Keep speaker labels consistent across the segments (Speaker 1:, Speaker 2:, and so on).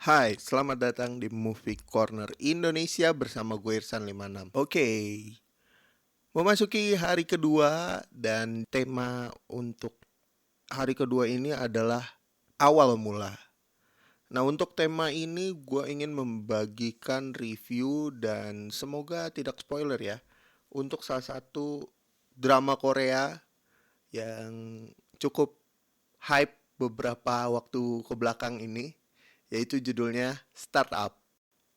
Speaker 1: Hai, selamat datang di Movie Corner Indonesia bersama gue Irsan 56. Oke, memasuki hari kedua dan tema untuk hari kedua ini adalah awal mula. Nah, untuk tema ini gue ingin membagikan review dan semoga tidak spoiler ya. Untuk salah satu drama Korea yang cukup hype beberapa waktu ke belakang ini, yaitu judulnya Startup.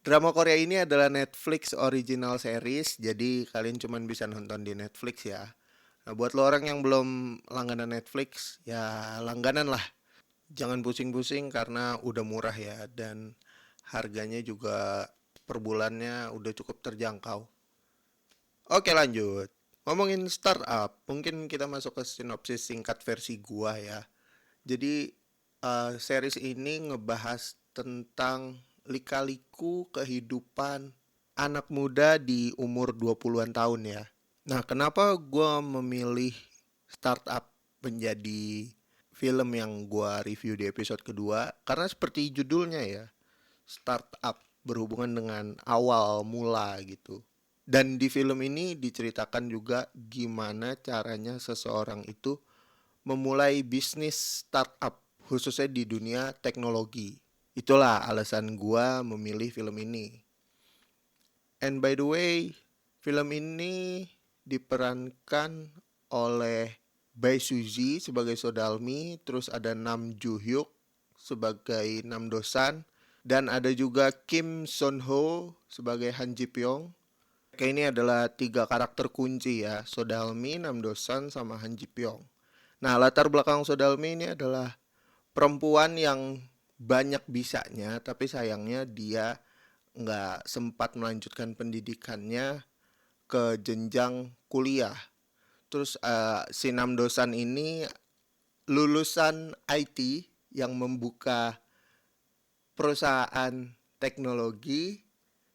Speaker 1: Drama Korea ini adalah Netflix original series, jadi kalian cuma bisa nonton di Netflix ya. Nah, buat lo orang yang belum langganan Netflix, ya langganan lah. Jangan pusing-pusing karena udah murah ya, dan harganya juga per bulannya udah cukup terjangkau. Oke lanjut. Ngomongin startup, mungkin kita masuk ke sinopsis singkat versi gua ya. Jadi series ini ngebahas tentang lika-liku kehidupan anak muda di umur 20-an tahun ya. Nah, kenapa gue memilih startup menjadi film yang gue review di episode kedua? Karena seperti judulnya ya, startup berhubungan dengan awal mula gitu. Dan di film ini diceritakan juga gimana caranya seseorang itu memulai bisnis startup khususnya di dunia teknologi. Itulah alasan gua memilih film ini. And by the way, film ini diperankan oleh Bae Suzy sebagai Sodalmi, terus ada Nam Joo Hyuk sebagai Nam Dosan, dan ada juga Kim Son Ho sebagai Han Ji Pyong. Mereka ini adalah tiga karakter kunci ya, Sodalmi, Nam Dosan, sama Han Ji Pyong. Nah, latar belakang Sodalmi ini adalah perempuan yang banyak bisanya, tapi sayangnya dia nggak sempat melanjutkan pendidikannya ke jenjang kuliah. Terus si Nam Dosan ini lulusan IT yang membuka perusahaan teknologi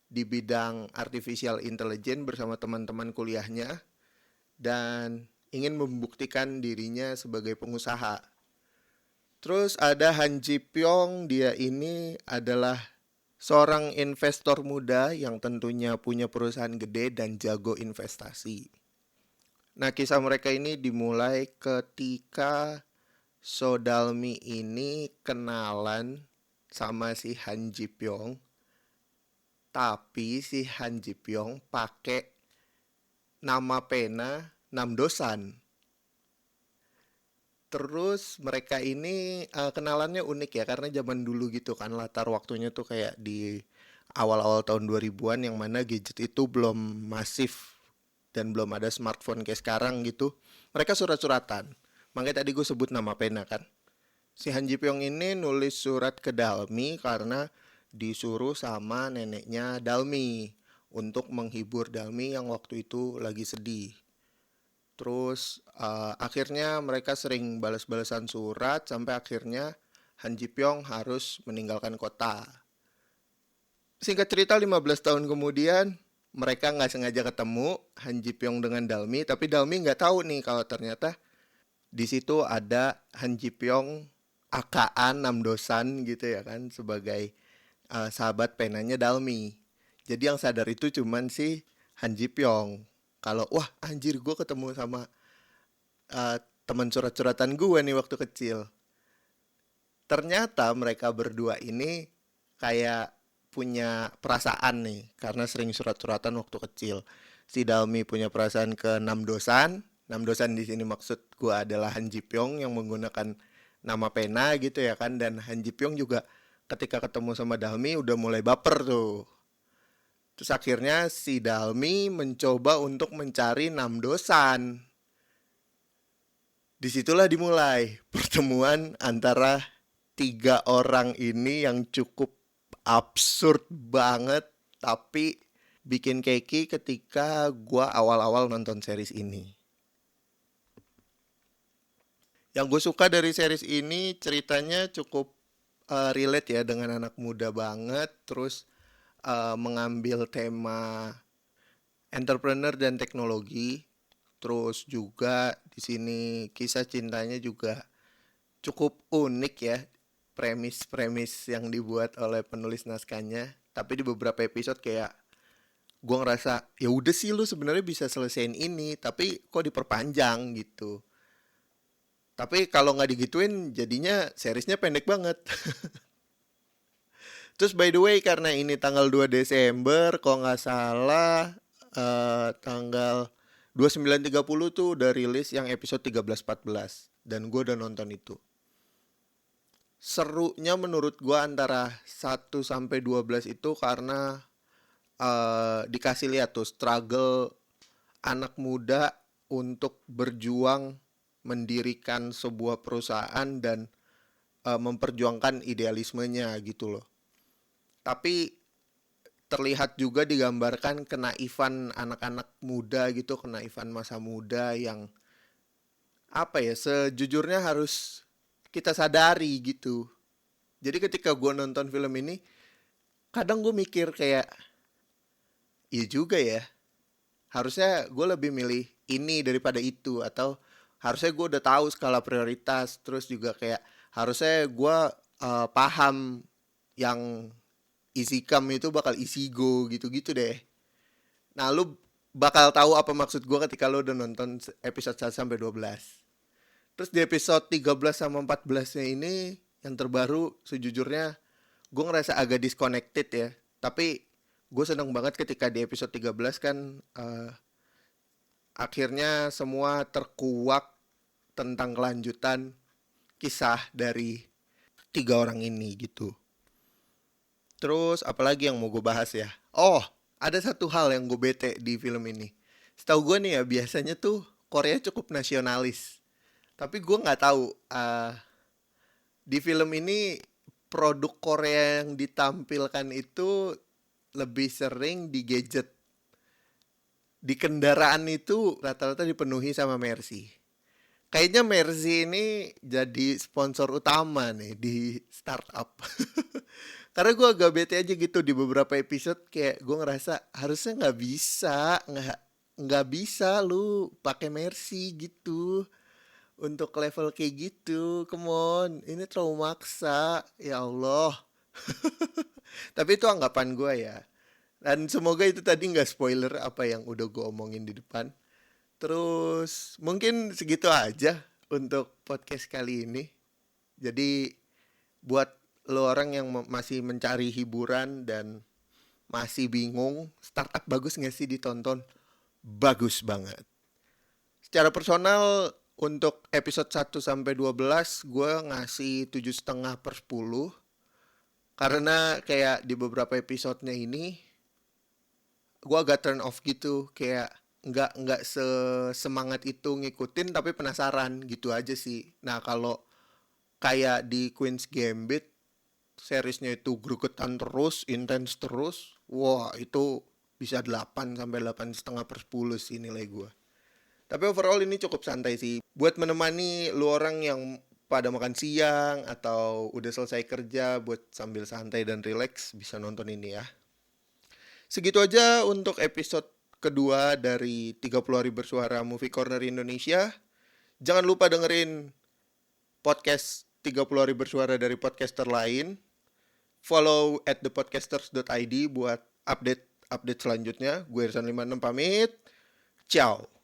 Speaker 1: di bidang artificial intelligence bersama teman-teman kuliahnya dan ingin membuktikan dirinya sebagai pengusaha. Terus ada Han Ji Pyong, dia ini adalah seorang investor muda yang tentunya punya perusahaan gede dan jago investasi. Nah, kisah mereka ini dimulai ketika Sodalmi ini kenalan sama si Han Ji Pyong, tapi si Han Ji Pyong pakai nama pena Nam Dosan. Terus mereka ini kenalannya unik ya karena zaman dulu gitu kan latar waktunya tuh kayak di awal-awal tahun 2000-an yang mana gadget itu belum masif dan belum ada smartphone kayak sekarang gitu. Mereka surat-suratan. Makanya tadi gue sebut nama pena kan. Si Han Ji Pyong ini nulis surat ke Dalmi karena disuruh sama neneknya Dalmi untuk menghibur Dalmi yang waktu itu lagi sedih. Terus akhirnya mereka sering balas-balasan surat sampai akhirnya Han Ji Pyong harus meninggalkan kota. Singkat cerita 15 tahun kemudian mereka nggak sengaja ketemu Han Ji Pyong dengan Dalmi, tapi Dalmi nggak tahu nih kalau ternyata di situ ada Han Ji Pyong aka Nam Dosan gitu ya kan sebagai sahabat penanya Dalmi. Jadi yang sadar itu cuman si Han Ji Pyong. Kalau wah anjir gue ketemu sama teman surat-suratan gue nih waktu kecil. Ternyata mereka berdua ini kayak punya perasaan nih karena sering surat-suratan waktu kecil. Si Dalmi punya perasaan ke Nam Dosan. Nam Dosan di sini maksud gue adalah Han Ji Pyong yang menggunakan nama pena gitu ya kan, dan Han Ji Pyong juga ketika ketemu sama Dalmi udah mulai baper tuh. Terus akhirnya si Dalmi mencoba untuk mencari Nam Dosan. Disitulah dimulai pertemuan antara tiga orang ini yang cukup absurd banget, tapi bikin keki ketika gua awal-awal nonton series ini. Yang gue suka dari series ini ceritanya cukup relate ya dengan anak muda banget, terus mengambil tema entrepreneur dan teknologi. Terus juga di sini kisah cintanya juga cukup unik ya. premis-premis yang dibuat oleh penulis naskahnya. Tapi di beberapa episode kayak gue ngerasa ya udah sih lu sebenarnya bisa selesaiin ini, tapi kok diperpanjang gitu. Tapi kalau nggak digituin jadinya seriesnya pendek banget. Terus by the way karena ini tanggal 2 Desember kalau nggak salah tanggal 29.30 tuh udah rilis yang episode 13-14 dan gue udah nonton itu. Serunya menurut gue antara 1 sampai 12 itu karena dikasih lihat tuh struggle anak muda untuk berjuang mendirikan sebuah perusahaan dan memperjuangkan idealismenya gitu loh. Tapi terlihat juga digambarkan kenaifan anak-anak muda gitu, kenaifan masa muda yang apa ya, sejujurnya harus kita sadari gitu. Jadi ketika gue nonton film ini, kadang gue mikir kayak, iya juga ya, harusnya gue lebih milih ini daripada itu, atau harusnya gue udah tahu skala prioritas, terus juga kayak harusnya gue paham yang easy come itu bakal easy go gitu-gitu deh. Nah, lu bakal tahu apa maksud gue ketika lu udah nonton episode 1 sampai 12. Terus di episode 13 sama 14-nya ini yang terbaru sejujurnya gue ngerasa agak disconnected ya. Tapi gue seneng banget ketika di episode 13 kan akhirnya semua terkuak tentang kelanjutan kisah dari 3 orang ini gitu. Terus apalagi yang mau gue bahas ya? Oh, ada satu hal yang gue bete di film ini. Setahu gue nih ya biasanya tuh Korea cukup nasionalis. Tapi gue nggak tahu di film ini produk Korea yang ditampilkan itu lebih sering di gadget. Di kendaraan itu rata-rata dipenuhi sama Mercy. Kayaknya Mercy ini jadi sponsor utama nih di startup. Karena gue agak bete aja gitu di beberapa episode kayak gue ngerasa harusnya nggak bisa lu pakai Mercy gitu untuk level kayak gitu. Come on, ini terlalu maksa. Ya Allah. Tapi itu anggapan gue ya. Dan semoga itu tadi nggak spoiler apa yang udah gue omongin di depan. Terus mungkin segitu aja untuk podcast kali ini. Jadi buat lo orang yang masih mencari hiburan dan masih bingung, startup bagus nggak sih ditonton? Bagus banget. Secara personal untuk episode 1 sampai 12 gue ngasih 7,5/10. Karena kayak di beberapa episodenya ini gue agak turn off gitu, kayak nggak semangat itu ngikutin tapi penasaran gitu aja sih. Nah kalau kayak di Queen's Gambit seriesnya itu gregetan terus, intens terus, wah itu bisa 8 sampai 8,5/10 sih nilai gue. Tapi overall ini cukup santai sih buat menemani lu orang yang pada makan siang atau udah selesai kerja, buat sambil santai dan relax bisa nonton ini ya. Segitu aja untuk episode kedua dari 30 Hari Bersuara Movie Corner Indonesia. Jangan lupa dengerin podcast 30 Hari Bersuara dari podcaster lain. Follow @thepodcasters.id buat update selanjutnya. Gue Irsan 56 pamit. Ciao.